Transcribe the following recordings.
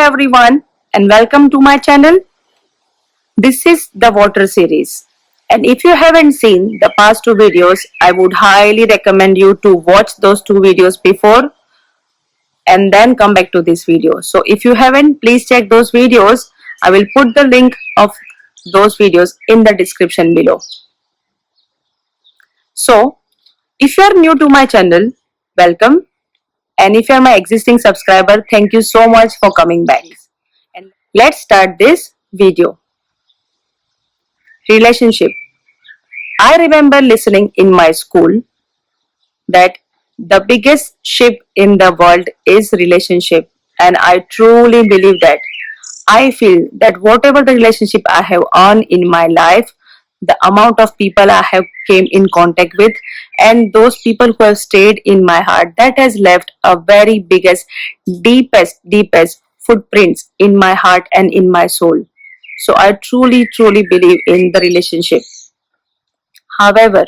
everyone and welcome to my channel. This is the water series. And if you haven't seen the past two videos, I would highly recommend you to watch those two videos before and then come back to this video. So if you haven't, please check those videos. I will put the link of those videos in the description below. So if you are new to my channel, welcome. And if you are my existing subscriber, thank you so much for coming back. And let's start this video. Relationship. I remember listening in my school that the biggest ship in the world is relationship, and I truly believe that. I feel that whatever the relationship I have on in my life, the amount of people I have came in contact with, and those people who have stayed in my heart, that has left a very biggest, deepest footprints in my heart and in my soul. So I truly believe in the relationship. However,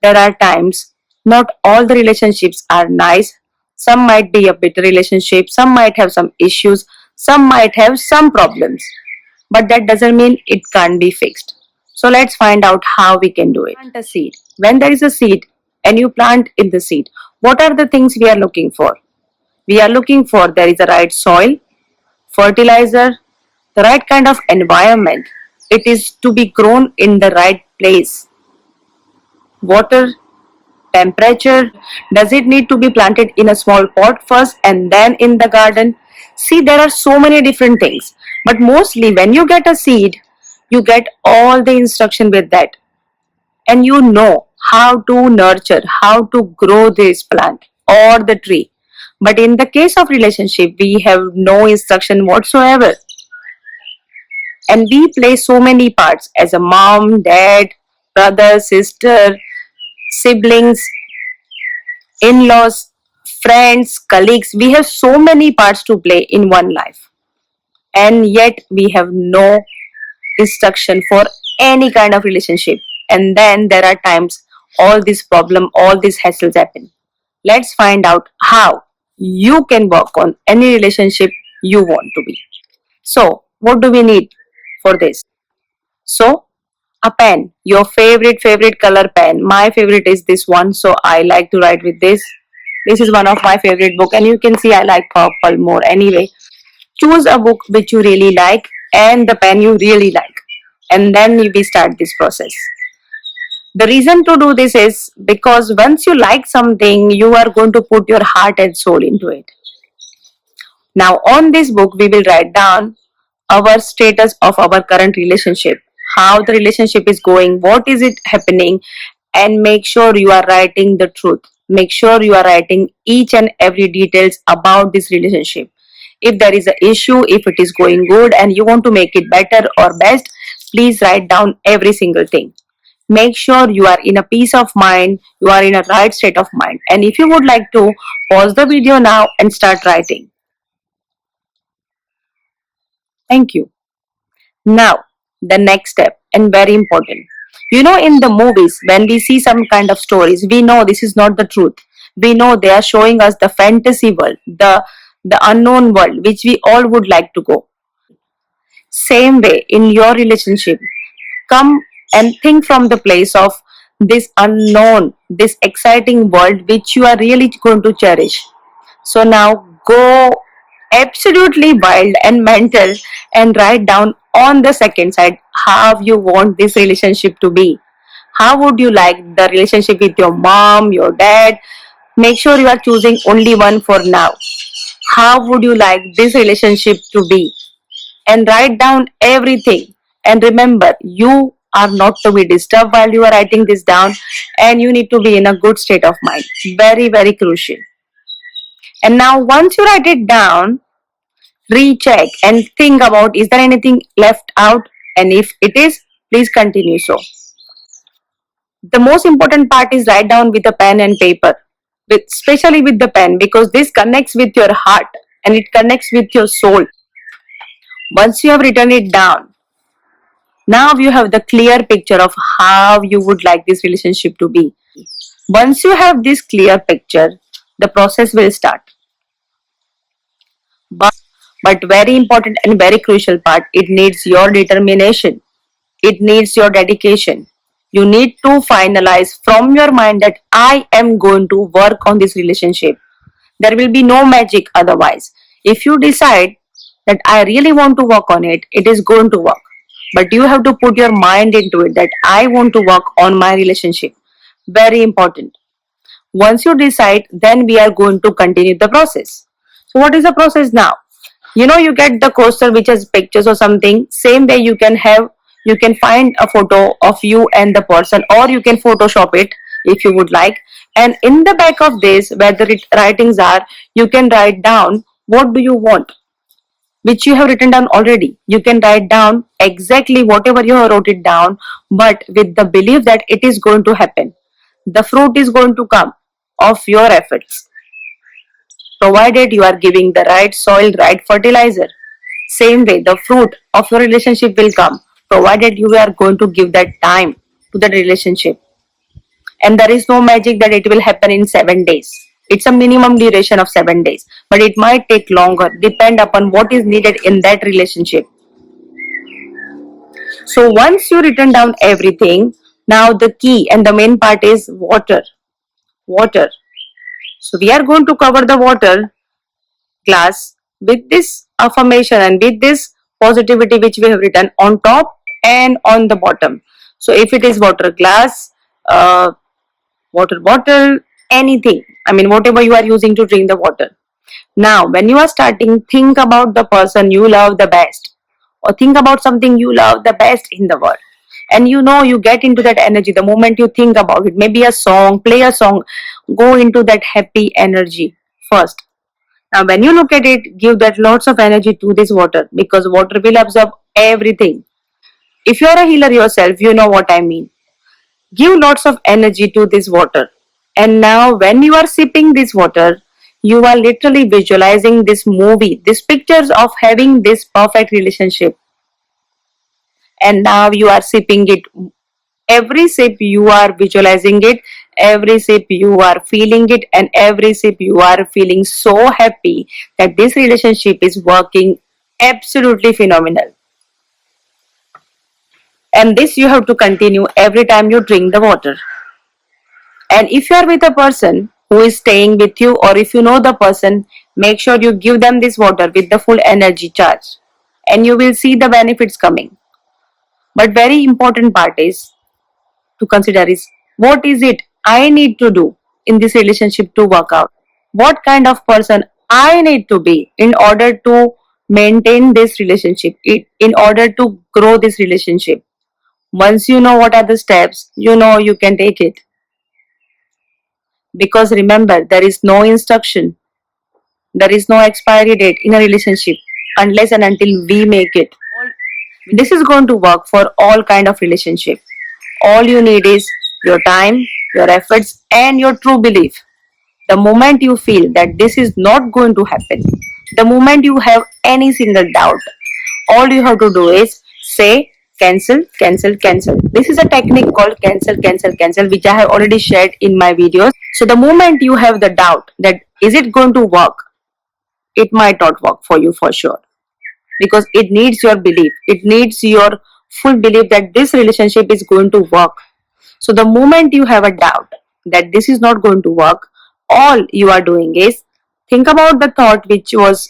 there are times not all the relationships are nice. Some might be a bitter relationship, some might have some issues, some might have some problems. But that doesn't mean it can't be fixed. So let's find out how we can do it. Plant a seed. When there is a seed and you plant in the seed, what are the things we are looking for? We are looking for there is a right soil, fertilizer, the right kind of environment. It is to be grown in the right place. Water, temperature, does it need to be planted in a small pot first and then in the garden? See, there are so many different things, but mostly when you get a seed, you get all the instruction with that, and you know how to nurture, how to grow this plant or the tree. But in the case of relationship, we have no instruction whatsoever, and we play so many parts as a mom, dad, brother, sister, siblings, in-laws, friends, colleagues. We have so many parts to play in one life, and yet we have no instruction for any kind of relationship. And then there are times all this problem, all these hassles happen. Let's find out how you can work on any relationship you want to be. So what do we need for this? So a pen, your favorite color pen. My favorite is this one, so I like to write with this. This is one of my favorite book, and you can see I like purple more. Anyway, choose a book which you really like and the pen you really like, and then we start this process. The reason to do this is because once you like something, you are going to put your heart and soul into it. Now on this book we will write down our status of our current relationship, how the relationship is going, what is it happening, and make sure you are writing the truth. Make sure you are writing each and every details about this relationship. If there is an issue, if it is going good and you want to make it better or best, please write down every single thing. Make sure you are in a peace of mind, you are in a right state of mind. And if you would like to, pause the video now and start writing. Thank you. Now, the next step, and very important. You know, in the movies, when we see some kind of stories, we know this is not the truth. We know they are showing us the fantasy world, the unknown world, which we all would like to go. Same way, in your relationship, come and think from the place of this unknown, this exciting world which you are really going to cherish. So now go absolutely wild and mental and write down on the second side how you want this relationship to be. How would you like the relationship with your mom, your dad? Make sure you are choosing only one for now. How would you like this relationship to be? And write down everything. And remember, you are not to be disturbed while you are writing this down, and you need to be in a good state of mind. Very crucial. And now once you write it down, recheck and think about, is there anything left out, and if it is, please continue. So the most important part is write down with a pen and paper, with especially with the pen, because this connects with your heart and it connects with your soul. Once you have written it down, now you have the clear picture of how you would like this relationship to be. Once you have this clear picture, the process will start. But But very important and very crucial part, it needs your determination. It needs your dedication. You need to finalize from your mind that I am going to work on this relationship. There will be no magic otherwise. If you decide that I really want to work on it, it is going to work. But you have to put your mind into it that I want to work on my relationship. Very important. Once you decide, then we are going to continue the process. So what is the process now? You get the coaster which has pictures or something. Same way you can find a photo of you and the person, or you can photoshop it if you would like. And in the back of this, where the writings are, you can write down what do you want, which you have written down already. You can write down exactly whatever you have wrote it down, but with the belief that it is going to happen. The fruit is going to come of your efforts, provided you are giving the right soil, right fertilizer. Same way, the fruit of your relationship will come, provided you are going to give that time to that relationship. And there is no magic that it will happen in 7 days. It's a minimum duration of 7 days, but it might take longer, depend upon what is needed in that relationship. So once you written down everything, now the key and the main part is water. Water. So we are going to cover the water glass with this affirmation and with this positivity which we have written on top and on the bottom. So if it is water glass, water bottle, anything, I mean whatever you are using to drink the water. Now when you are starting, think about the person you love the best, or think about something you love the best in the world. And you get into that energy the moment you think about it. Maybe a song, play a song, go into that happy energy first. Now, when you look at it, give that lots of energy to this water, because water will absorb everything. If you are a healer yourself, you know what I mean. Give lots of energy to this water. And now, when you are sipping this water, you are literally visualizing this movie, these pictures of having this perfect relationship. And now you are sipping it. Every sip you are visualizing it, every sip you are feeling it, and every sip you are feeling so happy that this relationship is working absolutely phenomenal. And this you have to continue every time you drink the water. And if you are with a person who is staying with you, or if you know the person, make sure you give them this water with the full energy charge, and you will see the benefits coming. But very important part is to consider is, what is it I need to do in this relationship to work out? What kind of person I need to be in order to maintain this relationship, in order to grow this relationship? Once you know what are the steps, you can take it. Because remember, there is no instruction, there is no expiry date in a relationship unless and until we make it. This is going to work for all kind of relationship. All you need is your time, your efforts, and your true belief. The moment you feel that this is not going to happen, the moment you have any single doubt, all you have to do is say cancel, cancel, cancel. This is a technique called cancel, cancel, cancel, which I have already shared in my videos. So the moment you have the doubt that is it going to work, it might not work for you for sure, because it needs your belief, it needs your full belief that this relationship is going to work. So the moment you have a doubt that this is not going to work, all you are doing is think about the thought which was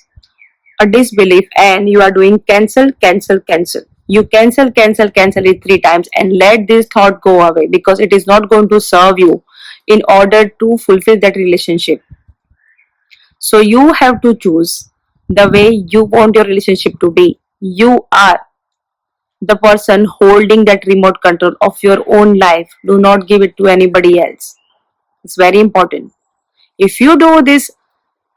a disbelief, and you are doing cancel, cancel, cancel. You cancel, cancel, cancel it 3 times and let this thought go away, because it is not going to serve you in order to fulfill that relationship. So you have to choose the way you want your relationship to be. You are the person holding that remote control of your own life. Do not give it to anybody else. It's very important. If you do this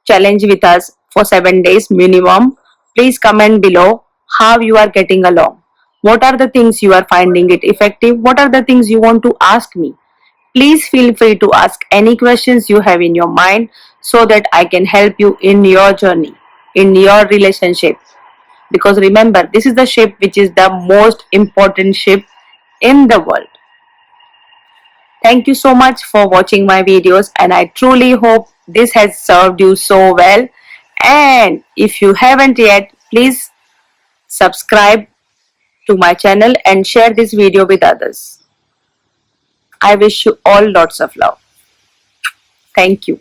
challenge with us for 7 days minimum, please comment below how you are getting along. What are the things you are finding it effective? What are the things you want to ask me? Please feel free to ask any questions you have in your mind, so that I can help you in your journey, in your relationship. Because remember, this is the ship which is the most important ship in the world. Thank you so much for watching my videos, and I truly hope this has served you so well. And if you haven't yet, please subscribe to my channel and share this video with others. I wish you all lots of love. Thank you.